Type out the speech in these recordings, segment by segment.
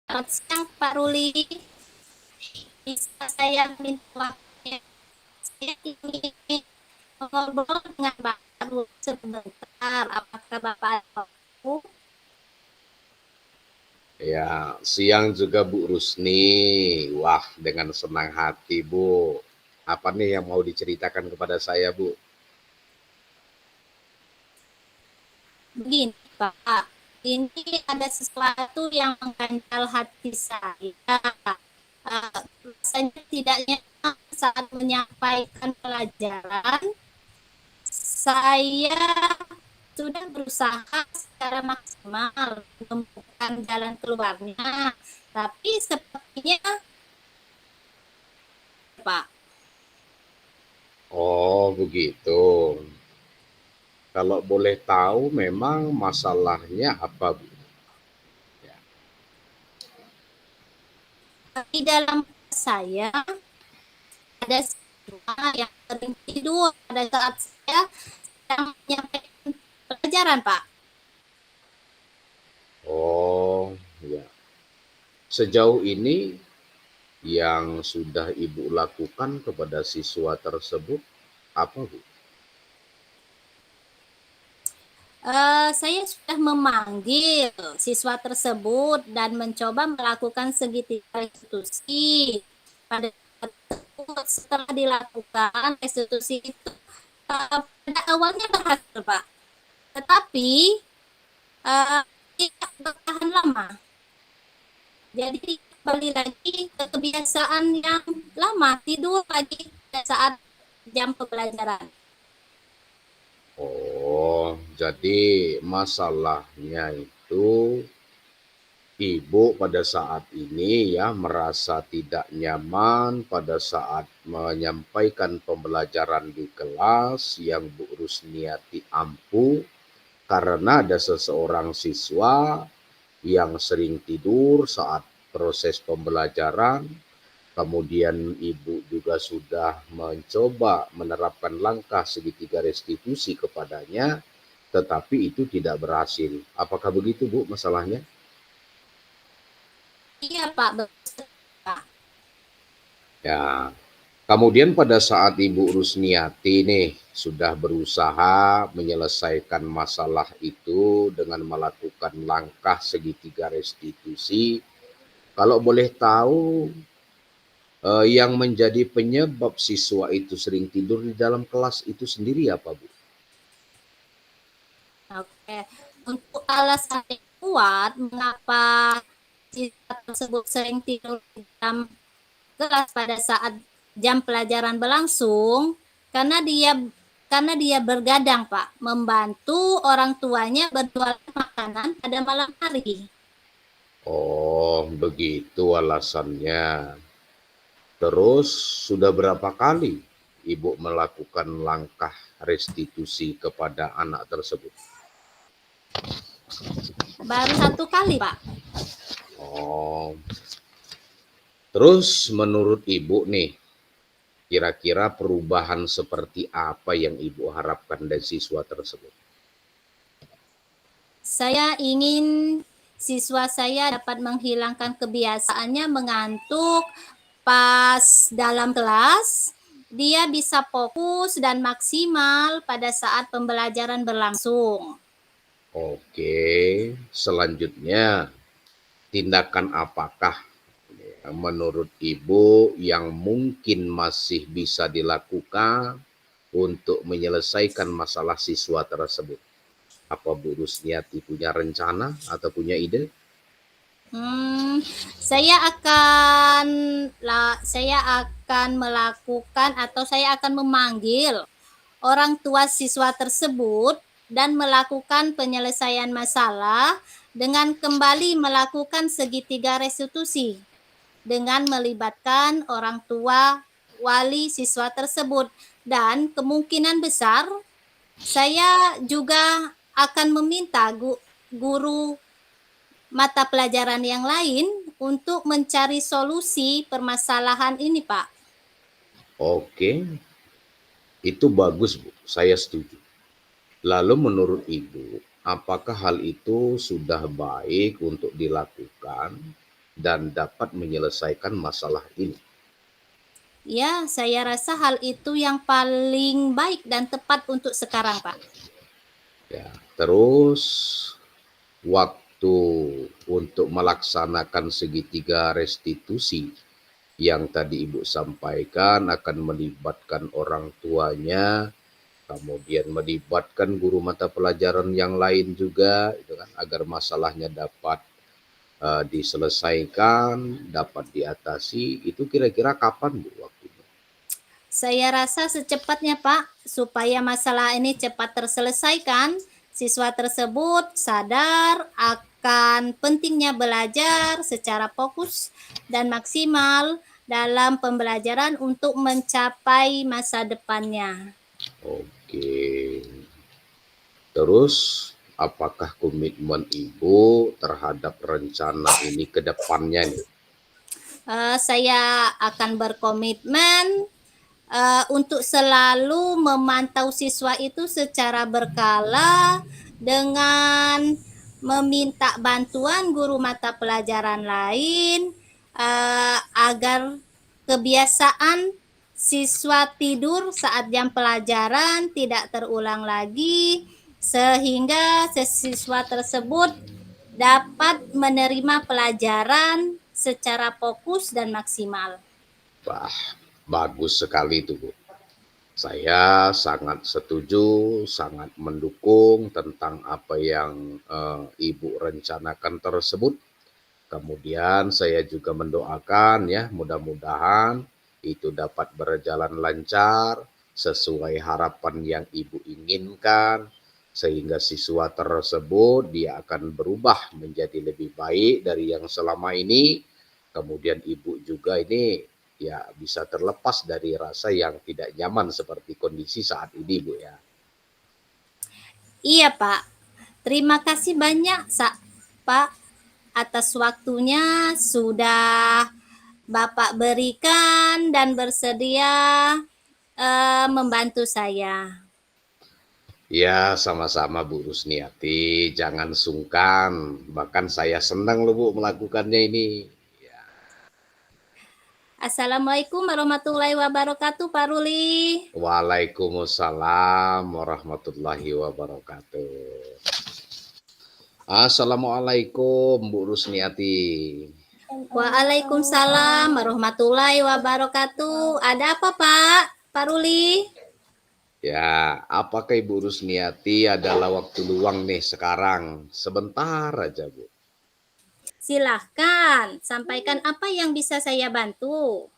Selamat siang Pak Ruli, bisa saya minta waktunya? Saya ingin ngobrol dengan Bapak Ruli sebentar. Apakah Bapak ada waktu? Ya, siang juga Bu Rusni. Wah, dengan senang hati Bu. Apa nih yang mau diceritakan kepada saya Bu? Begini Pak, ini ada sesuatu yang mengganjal hati saya. Rasanya tidak nyaman saat menyampaikan pelajaran. Saya sudah berusaha secara maksimal menemukan jalan keluarnya, tapi sepertinya Pak. Oh, begitu. Kalau boleh tahu memang masalahnya apa Bu? Ya. Di dalam saya ada siswa yang sering tidur pada saat saya sedang menyampaikan pelajaran, Pak. Oh, ya. Sejauh ini yang sudah Ibu lakukan kepada siswa tersebut apa Bu? Saya sudah memanggil siswa tersebut dan mencoba melakukan segitiga restitusi. Pada saat tersebut, setelah dilakukan restitusi itu, pada awalnya berhasil, Pak. Tetapi tidak bertahan lama. Jadi kembali lagi ke kebiasaan yang lama, tidur lagi pada saat jam pembelajaran. Oh, jadi masalahnya itu Ibu pada saat ini ya merasa tidak nyaman pada saat menyampaikan pembelajaran di kelas yang Bu Rusniati ampuh karena ada seseorang siswa yang sering tidur saat proses pembelajaran. Kemudian Ibu juga sudah mencoba menerapkan langkah segitiga restitusi kepadanya, tetapi itu tidak berhasil. Apakah begitu Bu masalahnya? Iya Pak, betul Pak. Ya, kemudian pada saat Ibu Rusniati nih sudah berusaha menyelesaikan masalah itu dengan melakukan langkah segitiga restitusi. Kalau boleh tahu yang menjadi penyebab siswa itu sering tidur di dalam kelas itu sendiri apa Bu? Oke, untuk alasan yang kuat mengapa siswa tersebut sering tidur di dalam kelas pada saat jam pelajaran berlangsung, karena dia bergadang Pak, membantu orang tuanya berjualan makanan pada malam hari. Oh, begitu alasannya. Terus sudah berapa kali Ibu melakukan langkah restitusi kepada anak tersebut? Baru satu kali Pak. Oh, terus menurut Ibu nih, kira-kira perubahan seperti apa yang Ibu harapkan dari siswa tersebut? Saya ingin siswa saya dapat menghilangkan kebiasaannya mengantuk pas dalam kelas. Dia bisa fokus dan maksimal pada saat pembelajaran berlangsung. Oke, selanjutnya tindakan apakah menurut Ibu yang mungkin masih bisa dilakukan untuk menyelesaikan masalah siswa tersebut? Apa Bu Rusniati punya rencana atau punya ide? Hmm, saya akan melakukan atau saya akan memanggil orang tua siswa tersebut dan melakukan penyelesaian masalah dengan kembali melakukan segitiga restitusi dengan melibatkan orang tua wali siswa tersebut, dan kemungkinan besar saya juga akan meminta guru mata pelajaran yang lain untuk mencari solusi permasalahan ini, Pak. Oke, itu bagus Bu, saya setuju. Lalu menurut Ibu, apakah hal itu sudah baik untuk dilakukan dan dapat menyelesaikan masalah ini. Ya, saya rasa hal itu yang paling baik dan tepat untuk sekarang, Pak. Ya, terus waktu untuk melaksanakan segitiga restitusi yang tadi Ibu sampaikan akan melibatkan orang tuanya, kemudian melibatkan guru mata pelajaran yang lain juga, itu kan, agar masalahnya dapat diselesaikan, dapat diatasi. Itu kira-kira kapan Bu waktunya? Saya rasa secepatnya, Pak, supaya masalah ini cepat terselesaikan. Siswa tersebut sadar akan pentingnya belajar secara fokus dan maksimal dalam pembelajaran untuk mencapai masa depannya. Oke. Terus apakah komitmen Ibu terhadap rencana ini ke depannya nih? Saya akan berkomitmen untuk selalu memantau siswa itu secara berkala dengan meminta bantuan guru mata pelajaran lain agar kebiasaan siswa tidur saat jam pelajaran tidak terulang lagi sehingga siswa tersebut dapat menerima pelajaran secara fokus dan maksimal. Wah, bagus sekali itu Bu. Saya sangat setuju, sangat mendukung tentang apa yang Ibu rencanakan tersebut. Kemudian saya juga mendoakan ya, mudah-mudahan itu dapat berjalan lancar sesuai harapan yang Ibu inginkan, sehingga siswa tersebut dia akan berubah menjadi lebih baik dari yang selama ini. Kemudian Ibu juga ini ya bisa terlepas dari rasa yang tidak nyaman seperti kondisi saat ini Bu ya. Iya, Pak. Terima kasih banyak, Pak, atas waktunya sudah Bapak berikan dan bersedia membantu saya. Ya, sama-sama Bu Rusniati, jangan sungkan. Bahkan saya senang loh Bu melakukannya ini. Ya. Assalamualaikum warahmatullahi wabarakatuh, Pak Ruli. Waalaikumsalam warahmatullahi wabarakatuh. Assalamualaikum Bu Rusniati. Waalaikumsalam warahmatullahi wabarakatuh. Ada apa, Pak? Pak Ruli? Ya, apakah Ibu Rusniati adalah waktu luang nih sekarang? Sebentar aja Bu. Silahkan, sampaikan apa yang bisa saya bantu.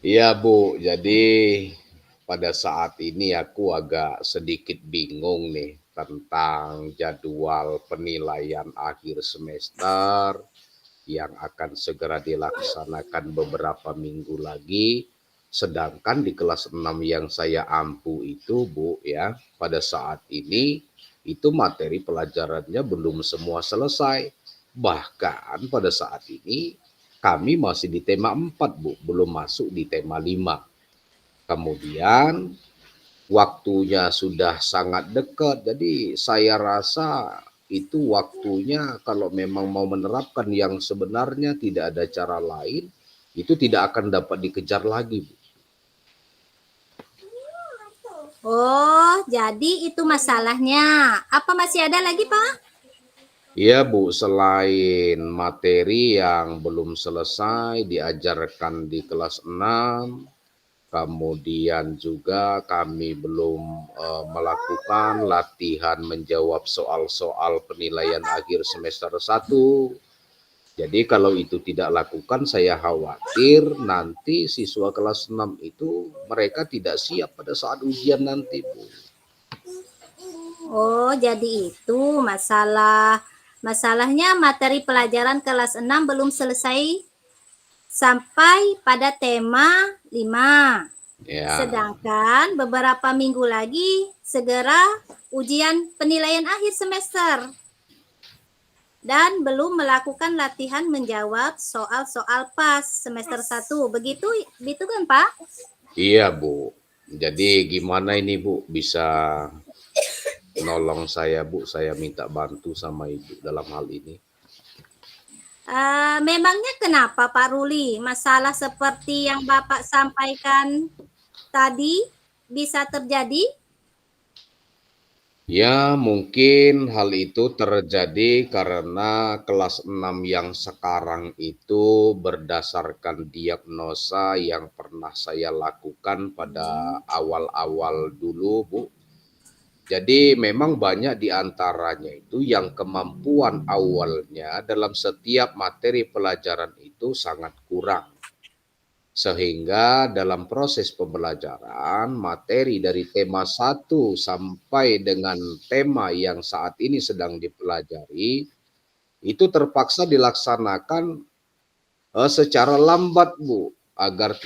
Iya Bu, jadi pada saat ini aku agak sedikit bingung nih tentang jadwal penilaian akhir semester yang akan segera dilaksanakan beberapa minggu lagi. Sedangkan di kelas 6 yang saya ampu itu Bu ya, pada saat ini itu materi pelajarannya belum semua selesai. Bahkan pada saat ini kami masih di tema 4 Bu, belum masuk di tema 5. Kemudian waktunya sudah sangat dekat, jadi saya rasa itu waktunya kalau memang mau menerapkan yang sebenarnya tidak ada cara lain, itu tidak akan dapat dikejar lagi Bu. Oh, jadi itu masalahnya. Apa masih ada lagi, Pak? Iya Bu, selain materi yang belum selesai diajarkan di kelas 6, kemudian juga kami belum melakukan latihan menjawab soal-soal penilaian akhir semester 1. Jadi kalau itu tidak lakukan, saya khawatir nanti siswa kelas 6 itu mereka tidak siap pada saat ujian nanti Bu. Oh, jadi itu masalahnya materi pelajaran kelas 6 belum selesai sampai pada tema 5. Ya. Sedangkan beberapa minggu lagi segera ujian penilaian akhir semester. Dan belum melakukan latihan menjawab soal-soal pas semester 1. Begitu kan, Pak? Iya Bu. Jadi gimana ini Bu bisa nolong saya Bu, saya minta bantu sama Ibu dalam hal ini. Memangnya kenapa Pak Ruli? Masalah seperti yang Bapak sampaikan tadi bisa terjadi? Ya, mungkin hal itu terjadi karena kelas 6 yang sekarang itu berdasarkan diagnosa yang pernah saya lakukan pada awal-awal dulu, Bu. Jadi memang banyak di antaranya itu yang kemampuan awalnya dalam setiap materi pelajaran itu sangat kurang. Sehingga dalam proses pembelajaran, materi dari tema 1 sampai dengan tema yang saat ini sedang dipelajari, itu terpaksa dilaksanakan secara lambat, Bu, agar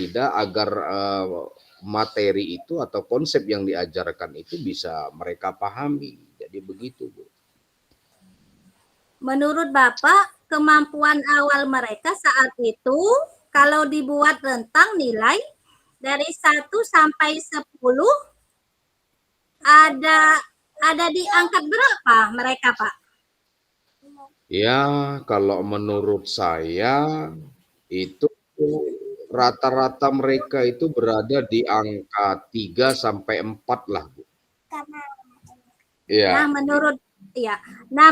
materi itu atau konsep yang diajarkan itu bisa mereka pahami. Jadi begitu, Bu. Menurut Bapak, kemampuan awal mereka saat itu kalau dibuat rentang nilai dari 1 sampai 10 ada ada di angka berapa mereka, Pak? Ya, kalau menurut saya itu rata-rata mereka itu berada di angka 3 sampai 4 lah, Bu. Nah, Iya.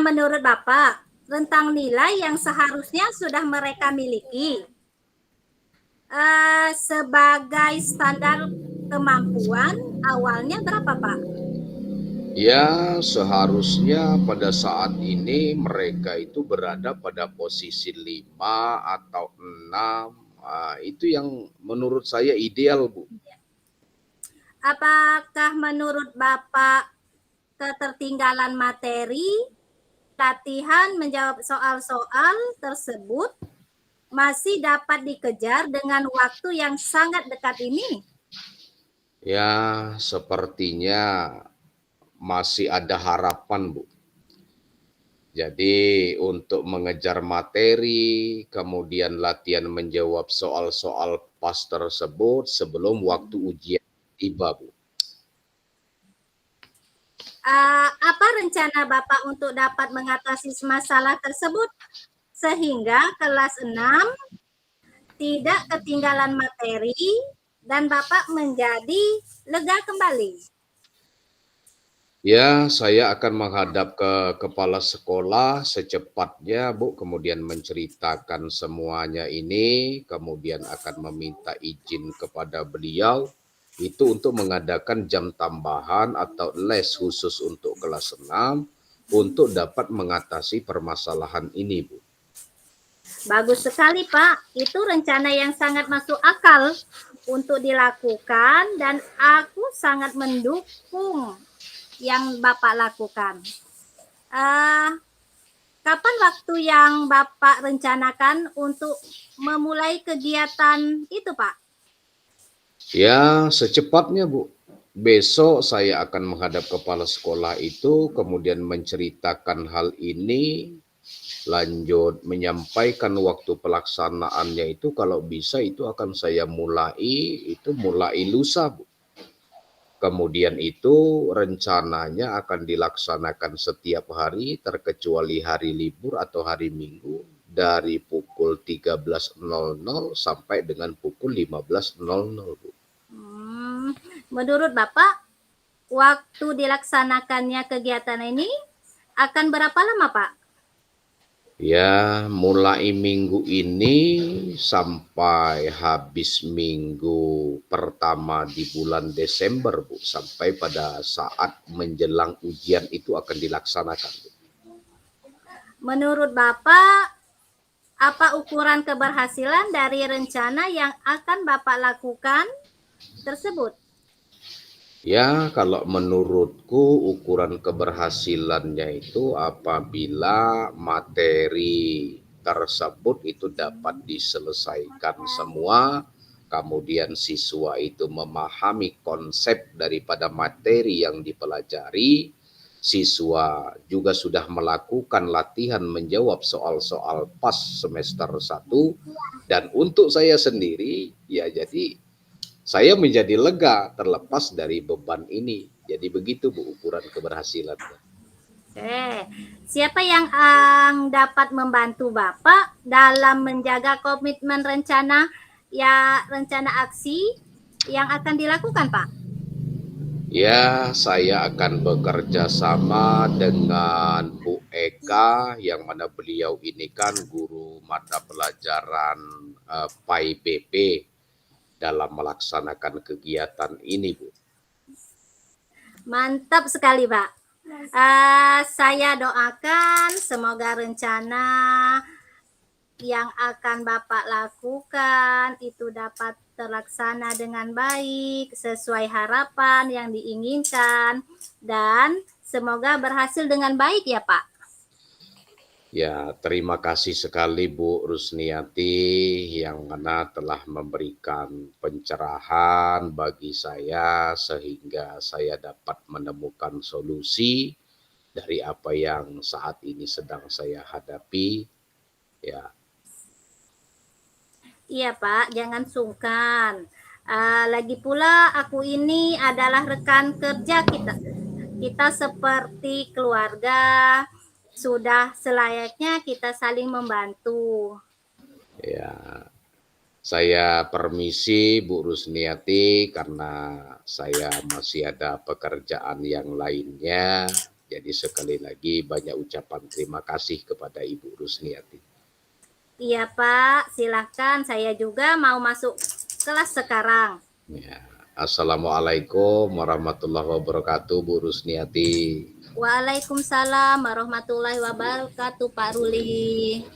menurut Bapak, rentang nilai yang seharusnya sudah mereka miliki sebagai standar kemampuan awalnya berapa, Pak? Ya, seharusnya pada saat ini mereka itu berada pada posisi 5 atau 6. Itu yang menurut saya ideal, Bu. Apakah menurut Bapak ketertinggalan materi, latihan menjawab soal-soal tersebut masih dapat dikejar dengan waktu yang sangat dekat ini? Ya, sepertinya masih ada harapan, Bu. Jadi untuk mengejar materi, kemudian latihan menjawab soal-soal pas tersebut sebelum waktu ujian tiba, Bu. Apa rencana Bapak untuk dapat mengatasi masalah tersebut sehingga kelas 6 tidak ketinggalan materi dan Bapak menjadi lega kembali? Ya, saya akan menghadap ke kepala sekolah secepatnya, Bu, kemudian menceritakan semuanya ini, kemudian akan meminta izin kepada beliau itu untuk mengadakan jam tambahan atau les khusus untuk kelas 6 untuk dapat mengatasi permasalahan ini, Bu. Bagus sekali, Pak. Itu rencana yang sangat masuk akal untuk dilakukan dan aku sangat mendukung yang Bapak lakukan. Kapan waktu yang Bapak rencanakan untuk memulai kegiatan itu, Pak? Ya, secepatnya, Bu. Besok saya akan menghadap kepala sekolah itu, kemudian menceritakan hal ini, lanjut menyampaikan waktu pelaksanaannya itu kalau bisa itu akan saya mulai lusa, Bu. Kemudian itu rencananya akan dilaksanakan setiap hari terkecuali hari libur atau hari Minggu dari pukul 13.00 sampai dengan pukul 15.00, Bu. Menurut Bapak, waktu dilaksanakannya kegiatan ini akan berapa lama, Pak? Ya, mulai minggu ini sampai habis minggu pertama di bulan Desember, Bu. Sampai pada saat menjelang ujian itu akan dilaksanakan, Bu. Menurut Bapak, apa ukuran keberhasilan dari rencana yang akan Bapak lakukan tersebut? Ya, kalau menurutku ukuran keberhasilannya itu apabila materi tersebut itu dapat diselesaikan semua, kemudian siswa itu memahami konsep daripada materi yang dipelajari, siswa juga sudah melakukan latihan menjawab soal-soal pas semester 1, dan untuk saya sendiri, ya jadi saya menjadi lega terlepas dari beban ini. Jadi begitu, Bu, ukuran keberhasilannya. Oke, siapa yang dapat membantu Bapak dalam menjaga komitmen rencana aksi yang akan dilakukan, Pak? Ya, saya akan bekerja sama dengan Bu Eka, yang mana beliau ini kan guru mata pelajaran PAI BP dalam melaksanakan kegiatan ini, Bu. Mantap sekali, Pak. Saya doakan semoga rencana yang akan Bapak lakukan itu dapat terlaksana dengan baik, sesuai harapan yang diinginkan, dan semoga berhasil dengan baik ya, Pak. Ya, terima kasih sekali Bu Rusniati yang mana telah memberikan pencerahan bagi saya sehingga saya dapat menemukan solusi dari apa yang saat ini sedang saya hadapi. Ya, Iya, Pak, jangan sungkan. Lagi pula aku ini adalah rekan kerja kita. Kita seperti keluarga, sudah selayaknya kita saling membantu. ya. Saya permisi Bu Rusniati karena saya masih ada pekerjaan yang lainnya. Jadi sekali lagi banyak ucapan terima kasih kepada Ibu Rusniati. Iya, Pak, silahkan. Saya juga mau masuk kelas sekarang. Ya. Assalamualaikum warahmatullahi wabarakatuh Bu Rusniati. Waalaikumsalam warahmatullahi wabarakatuh, Pak Ruli.